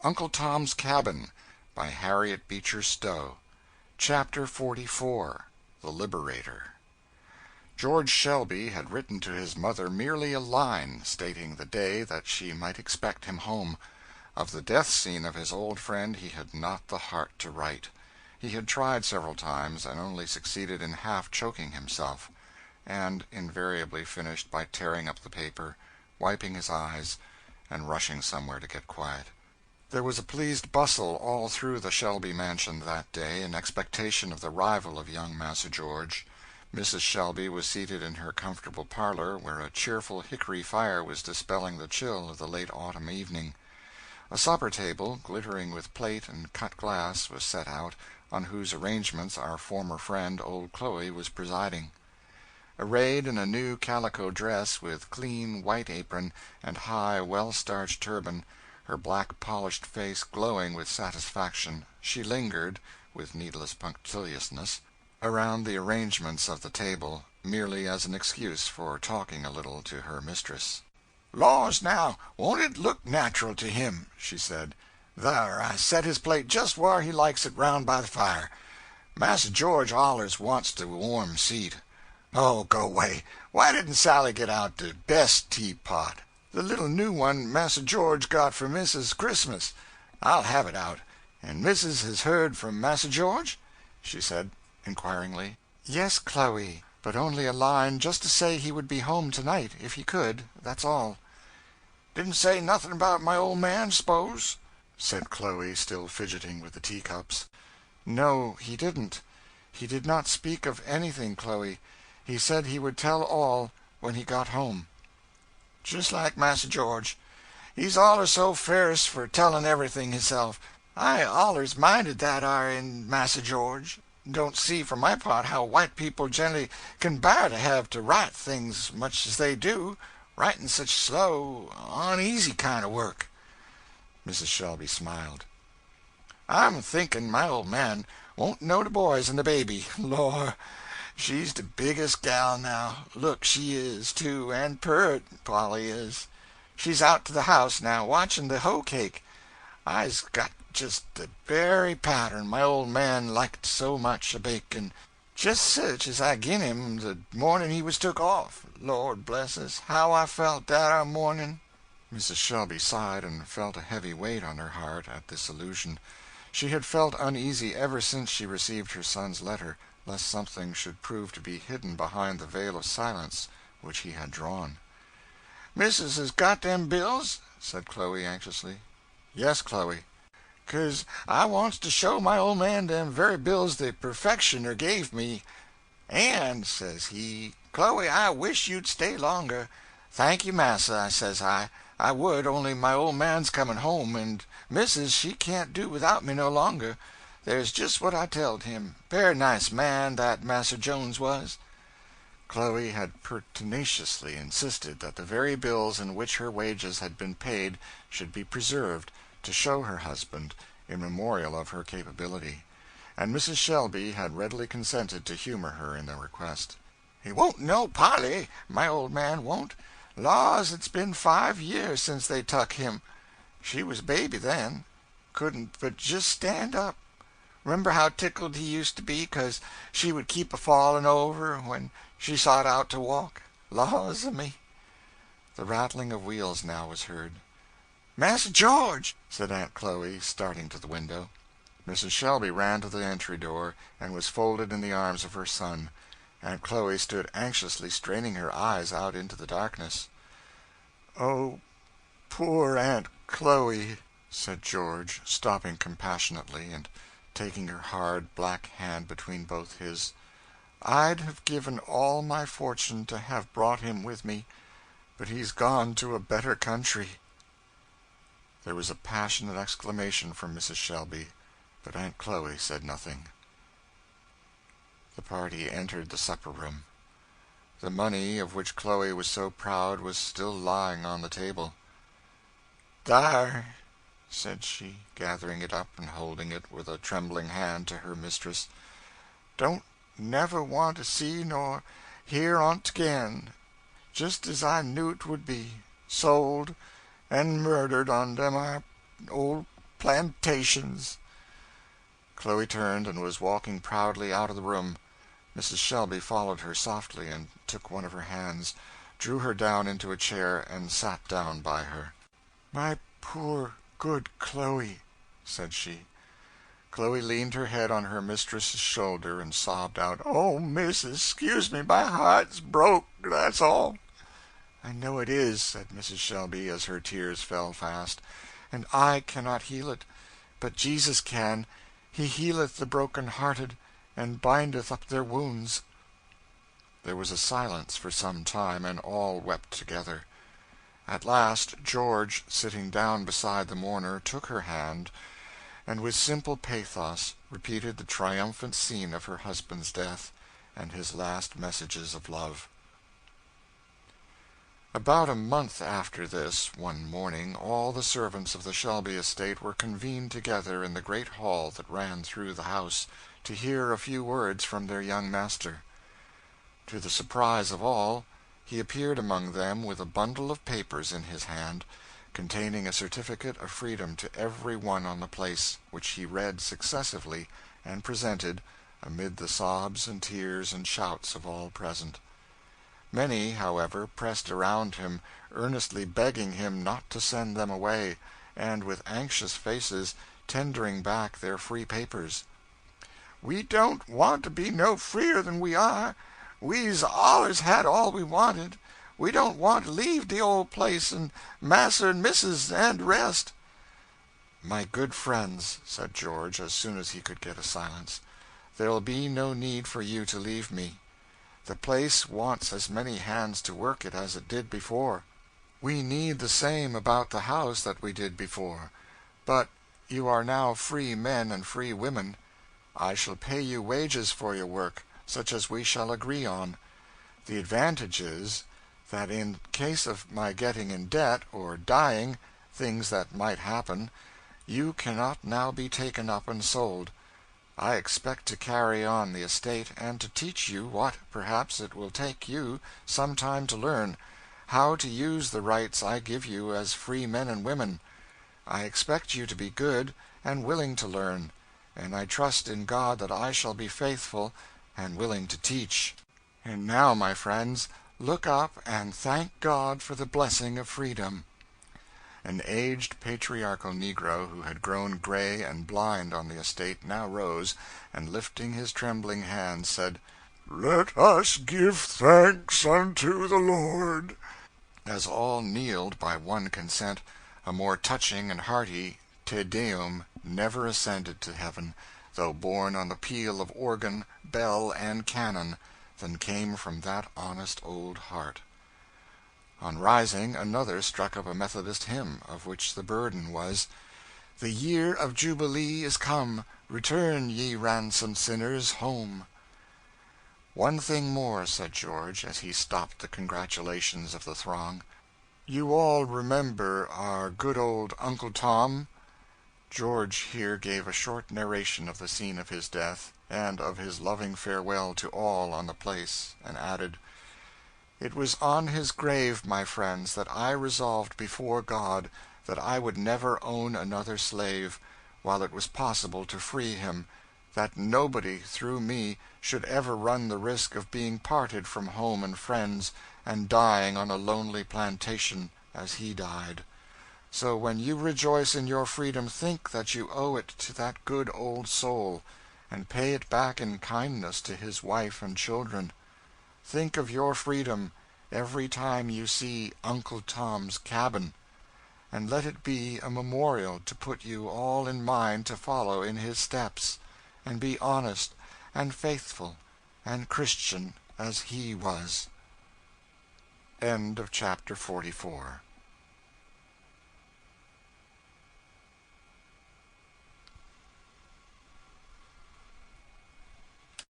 Uncle Tom's Cabin by Harriet Beecher Stowe. Chapter 44 The Liberator. George Shelby had written to his mother merely a line, stating the day that she might expect him home. Of the death scene of his old friend he had not the heart to write. He had tried several times, and only succeeded in half choking himself, and invariably finished by tearing up the paper, wiping his eyes, and rushing somewhere to get quiet. There was a pleased bustle all through the Shelby mansion that day in expectation of the arrival of young Massa George. Mrs. Shelby was seated in her comfortable parlor, where a cheerful hickory fire was dispelling the chill of the late autumn evening. A supper table, glittering with plate and cut glass, was set out, on whose arrangements our former friend, old Chloe, was presiding. Arrayed in a new calico dress, with clean white apron and high well-starched turban, her black polished face glowing with satisfaction, she lingered, with needless punctiliousness, around the arrangements of the table, merely as an excuse for talking a little to her mistress. "Laws, now, won't it look natural to him?" she said. "Thar, I set his plate just whar he likes it round by the fire. Massa George allers wants the warm seat. Oh, go away. Why didn't Sally get out the best teapot? The little new one Massa George got for Missus Christmas. I'll have it out. And Missus has heard from Massa George?" she said, inquiringly. "Yes, Chloe, but only a line just to say he would be home tonight, if he could, that's all." "Didn't say nothing about my old man, s'pose?" said Chloe, still fidgeting with the teacups. "No, he didn't. He did not speak of anything, Chloe. He said he would tell all when he got home." "Just like Massa George. He's allers so fierce for tellin' everything hisself. I allers minded that are in Massa George. Don't see, for my part, how white people generally can bear to have to write things much as they do, writing such slow, uneasy kind of work." Mrs. Shelby smiled. "I'm thinking my old man won't know the boys and the baby. Lor, she's the biggest gal now. Look, she is, too, and pert, Polly is. She's out to the house now, watching the hoe cake. I's got just the very pattern my old man liked so much a baking, just sich as I gin him the morning he was took off. Lord bless us, how I felt that our morning!" Mrs. Shelby sighed and felt a heavy weight on her heart at this allusion. She had felt uneasy ever since she received her son's letter, lest something should prove to be hidden behind the veil of silence which he had drawn. "Missus has got them bills?" said Chloe, anxiously. "Yes, Chloe." "'Cause I wants to show my old man them very bills the perfectioner gave me. And, says he, 'Chloe, I wish you'd stay longer.' 'Thank you, massa,' says I would, only my old man's coming home, and Missus, she can't do without me no longer. There's just what I telled him. Very nice man, that Massa Jones was." Chloe had pertinaciously insisted that the very bills in which her wages had been paid should be preserved, to show her husband, in memorial of her capability, and Mrs. Shelby had readily consented to humor her in the request. "He won't know Polly, my old man won't. Laws, it's been 5 years since they tuck him. She was a baby then. Couldn't but just stand up. Remember how tickled he used to be 'cause she would keep a-falling over when she sot out to walk. Laws a me!" The rattling of wheels now was heard. "Massa George!" said Aunt Chloe, starting to the window. Mrs. Shelby ran to the entry door, and was folded in the arms of her son. Aunt Chloe stood anxiously straining her eyes out into the darkness. "Oh, poor Aunt Chloe!" said George, stopping compassionately, and taking her hard black hand between both his. "I'd have given all my fortune to have brought him with me, but he's gone to a better country." There was a passionate exclamation from Mrs. Shelby, but Aunt Chloe said nothing. The party entered the supper-room. The money of which Chloe was so proud was still lying on the table. "Thar," said she, gathering it up and holding it with a trembling hand to her mistress. "Don't never want to see nor hear on't again. Just as I knew 't would be. Sold and murdered on them old plantations." Chloe turned and was walking proudly out of the room. Mrs. Shelby followed her softly, and took one of her hands, drew her down into a chair, and sat down by her. "My poor, good Chloe," said she. Chloe leaned her head on her mistress's shoulder and sobbed out, "Oh, missus, excuse me, my heart's broke, that's all." "I know it is," said Mrs. Shelby, as her tears fell fast, "and I cannot heal it, but Jesus can. He healeth the broken-hearted, and bindeth up their wounds." There was a silence for some time, and all wept together. At last George, sitting down beside the mourner, took her hand, and with simple pathos repeated the triumphant scene of her husband's death, and his last messages of love. About a month after this, one morning, all the servants of the Shelby estate were convened together in the great hall that ran through the house, to hear a few words from their young master. To the surprise of all, he appeared among them with a bundle of papers in his hand, containing a certificate of freedom to every one on the place, which he read successively, and presented, amid the sobs and tears and shouts of all present. Many, however, pressed around him, earnestly begging him not to send them away, and with anxious faces tendering back their free papers. "We don't want to be no freer than we are. We's allers had all we wanted. We don't want to leave the old place, and Mas'r and Missis and the rest." "My good friends," said George, as soon as he could get a silence, "there'll be no need for you to leave me. The place wants as many hands to work it as it did before. We need the same about the house that we did before. But you are now free men and free women. I shall pay you wages for your work, such as we shall agree on. The advantage is, that in case of my getting in debt, or dying, things that might happen, you cannot now be taken up and sold. I expect to carry on the estate, and to teach you what, perhaps, it will take you some time to learn, how to use the rights I give you as free men and women. I expect you to be good, and willing to learn, and I trust in God that I shall be faithful and willing to teach. And now, my friends, look up and thank God for the blessing of freedom." An aged patriarchal negro, who had grown gray and blind on the estate, now rose, and lifting his trembling hands, said, "Let us give thanks unto the Lord." As all kneeled by one consent, a more touching and hearty Te Deum never ascended to heaven, though borne on the peal of organ, bell, and cannon, than came from that honest old heart. On rising, another struck up a Methodist hymn, of which the burden was, "The year of Jubilee is come, return, ye ransomed sinners, home." "One thing more," said George, as he stopped the congratulations of the throng. "You all remember our good old Uncle Tom?" George here gave a short narration of the scene of his death, and of his loving farewell to all on the place, and added, "It was on his grave, my friends, that I resolved before God that I would never own another slave, while it was possible to free him, that nobody, through me, should ever run the risk of being parted from home and friends, and dying on a lonely plantation, as he died. So when you rejoice in your freedom, think that you owe it to that good old soul, and pay it back in kindness to his wife and children. Think of your freedom every time you see Uncle Tom's Cabin, and let it be a memorial to put you all in mind to follow in his steps, and be honest and faithful and Christian as he was." End of chapter 44.